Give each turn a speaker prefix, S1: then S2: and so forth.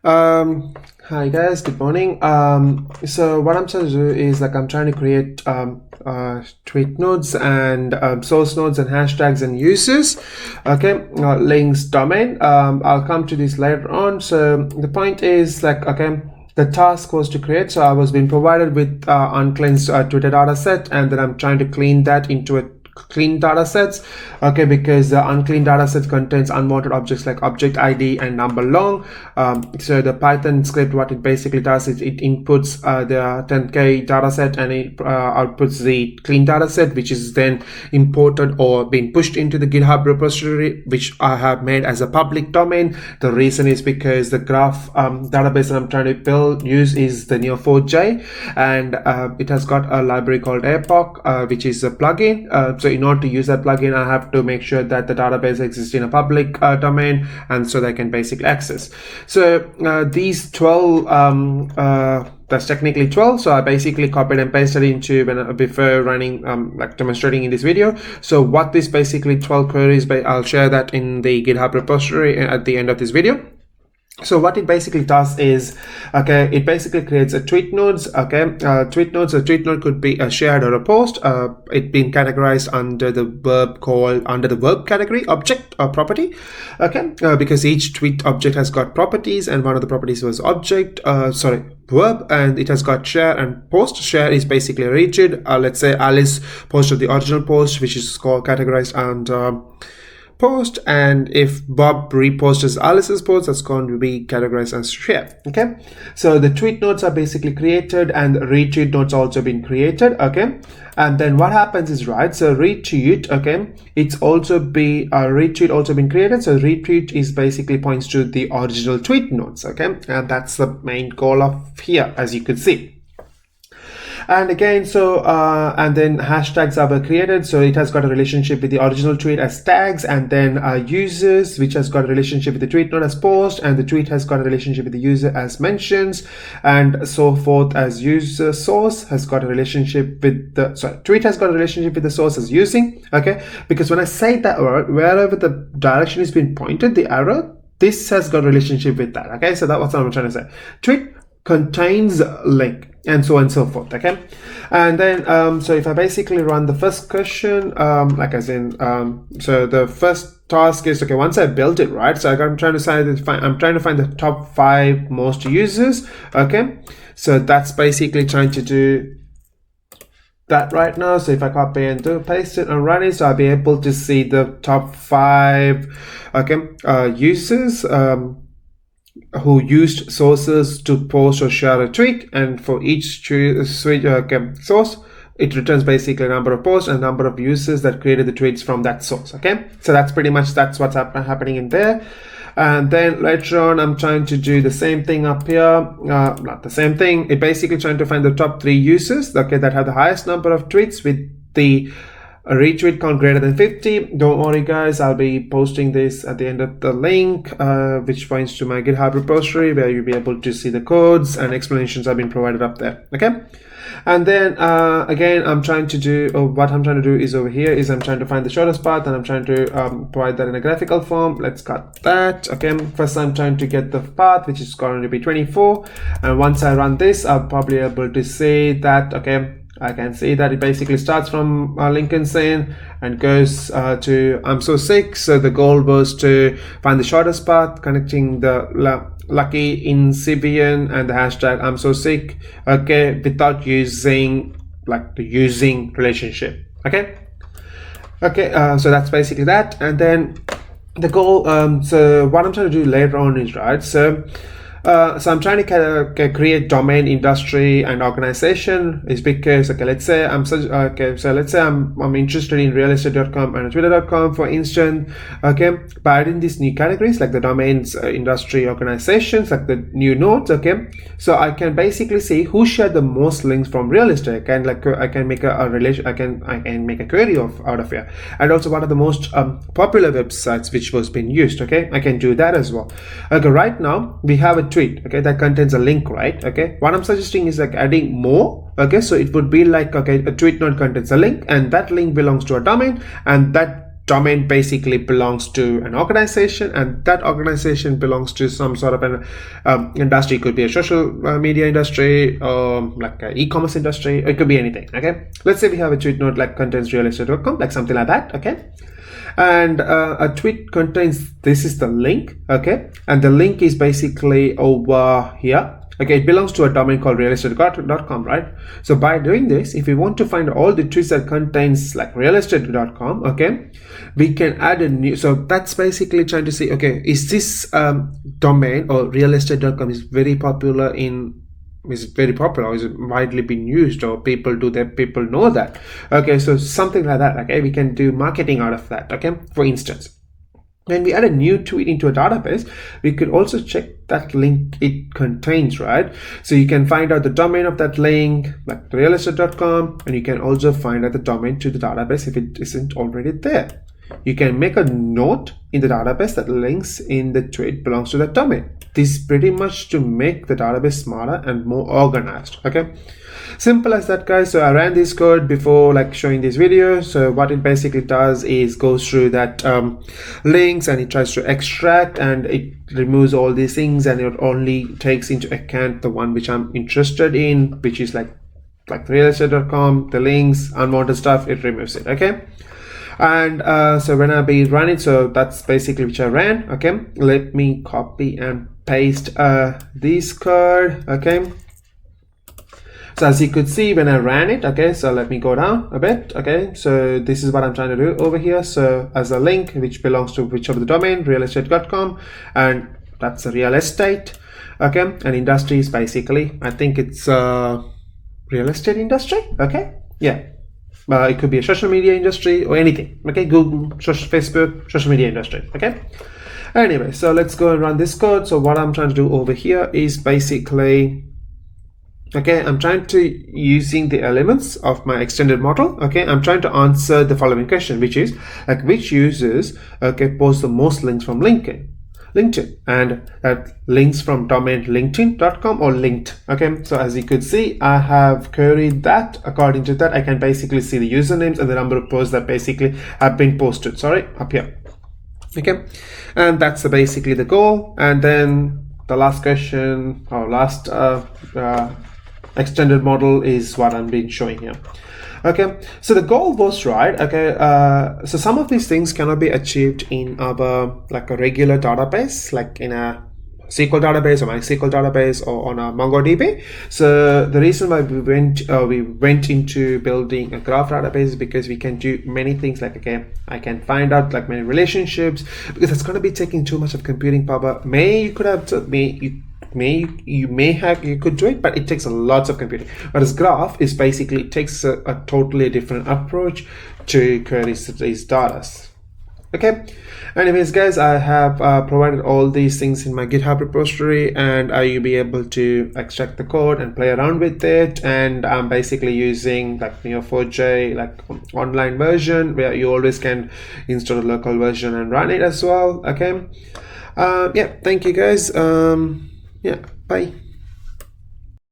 S1: Hi guys, good morning. So what I'm trying to do is like I'm trying to create tweet nodes and source nodes and hashtags and uses. Okay, links, domain. I'll come to this later on. So the point is like okay. The task was to create, so I was being provided with uncleansed Twitter data set, and then I'm trying to clean that into a clean data sets. Okay, because the unclean data set contains unwanted objects like object ID and number long. So the Python script, what it basically does is it inputs the 10k data set and it outputs the clean data set, which is then imported or being pushed into the GitHub repository, which I have made as a public domain. The reason is because the graph database that I'm trying to use is the Neo4j, and it has got a library called Epoch, which is a plugin. So in order to use that plugin, I have to make sure that the database exists in a public domain, and so they can basically access. So these 12, that's technically 12. So I basically copied and pasted into before running, like demonstrating in this video. So what this basically 12 queries, I'll share that in the GitHub repository at the end of this video. So what it basically does is, okay, it basically creates a tweet nodes. Okay, tweet nodes. A tweet node could be a shared or a post. It being categorized under the verb category object or property. Okay, because each tweet object has got properties, and one of the properties was object. Verb, and it has got share and post. Share is basically a retweet. Let's say Alice posted the original post, which is categorized under post, and if Bob reposts Alice's post, that's going to be categorized as share. Okay, so the tweet nodes are basically created, and retweet nodes also been created. Okay, and then what happens is, right, so retweet, okay, it's also be a retweet also been created. So retweet is basically points to the original tweet nodes. Okay, and that's the main goal of here, as you can see. And again, so and then hashtags are created, so it has got a relationship with the original tweet as tags, and then users, which has got a relationship with the tweet node as post, and the tweet has got a relationship with the user as mentions, and so forth. As user source has got a relationship with the tweet has got a relationship with the source as using. Okay, because when I say that word, wherever the direction is being pointed, the arrow, this has got a relationship with that. Okay, so that's what I'm trying to say. Tweet contains link, and so on and so forth. Okay, and then so if I basically run the first question, like as in so the first task is, okay, once I built it, right, so I'm trying to find the top 5 most users. Okay, so that's basically trying to do that right now. So if I copy and paste it and run it, so I'll be able to see the top 5 okay users who used sources to post or share a tweet, and for each source, it returns basically a number of posts and number of users that created the tweets from that source. Okay, so that's pretty much what's happening in there. And then later on, I'm trying to do the same thing up here. Not the same thing. It basically trying to find the top 3 users, okay, that have the highest number of tweets with the a retweet count greater than 50. Don't worry guys, I'll be posting this at the end of the link, which points to my GitHub repository, where you'll be able to see the codes and explanations have been provided up there. Okay, and then again, I'm trying to do what I'm trying to do is over here is I'm trying to find the shortest path, and I'm trying to provide that in a graphical form. Let's cut that. Okay, first I'm trying to get the path, which is going to be 24, and once I run this, I'll probably able to see that. Okay, I can see that it basically starts from Lincoln's Inn and goes to I'm so sick. So the goal was to find the shortest path connecting the Lucky in Sibian and the hashtag I'm so sick, okay, without using like the using relationship. Okay, so that's basically that. And then the goal, so what I'm trying to do later on is, right, so I'm trying to create domain, industry, and organization. Is because, okay, let's say I'm interested in realestate.com and twitter.com, for instance. Okay, by adding these new categories like the domains, industry, organizations, like the new nodes. Okay, so I can basically see who shared the most links from real estate, and like I can make a relation. I can make a query out of here, and also what are the most popular websites which was being used. Okay, I can do that as well. Okay, right now we have a tweet, okay, that contains a link, right? Okay, what I'm suggesting is like adding more. Okay, so it would be like, okay, a tweet node contains a link, and that link belongs to a domain, and that domain basically belongs to an organization, and that organization belongs to some sort of an industry. It could be a social media industry, or like an e-commerce industry, or it could be anything. Okay, let's say we have a tweet node like contains realestate.com, like something like that. Okay, and a tweet contains, this is the link. Okay, and the link is basically over here. Okay, it belongs to a domain called realestate.com, right? So by doing this, if we want to find all the tweets that contains like realestate.com, okay, we can add a new, so that's basically trying to say, okay, is this domain or realestate.com is very popular, is widely being used, or people know that. Okay, so something like that. Okay, we can do marketing out of that. Okay, for instance, when we add a new tweet into a database, we could also check that link it contains, right? So you can find out the domain of that link, like realestate.com, and you can also find out the domain to the database if it isn't already there. You can make a note in the database that links in the tweet belongs to that domain. This is pretty much to make the database smarter and more organized. Okay, simple as that, guys. So I ran this code before like showing this video. So what it basically does is goes through that links, and it tries to extract, and it removes all these things, and it only takes into account the one which I'm interested in, which is like realestate.com, the links, unwanted stuff, it removes it. Okay, and so when I be running, so that's basically which I ran. Okay, let me copy and paste this code. Okay, so as you could see when I ran it, okay, so let me go down a bit. Okay, so this is what I'm trying to do over here. So as a link which belongs to whichever the domain, realestate.com, and that's a real estate. Okay, and industry is basically, I think it's real estate industry. Okay, yeah. It could be a social media industry or anything. Okay, Google, Facebook, social media industry. Okay, anyway, so let's go and run this code. So what I'm trying to do over here is basically, okay, I'm trying to using the elements of my extended model. Okay, I'm trying to answer the following question, which is like, which users post the most links from LinkedIn, and that links from domain linkedin.com or linked. Okay, so as you could see, I have queried that. According to that, I can basically see the usernames and the number of posts that basically have been posted, up here. Okay, and that's basically the goal. And then the last question, or last extended model, is what I'm been showing here. Okay, so the goal was right. Okay, so some of these things cannot be achieved in our like a regular database, like in a SQL database or MySQL database or on a MongoDB. So the reason why we went into building a graph database is because we can do many things. Like, okay, I can find out like many relationships, because it's going to be taking too much of computing power. You could do it, but it takes a lot of computing. Whereas graph is basically, it takes a totally different approach to query these data. Okay, anyways, guys, I have provided all these things in my GitHub repository, and you'll be able to extract the code and play around with it. And I'm basically using like Neo4j, like online version, where you always can install a local version and run it as well. Okay, yeah, thank you, guys. Yeah, bye.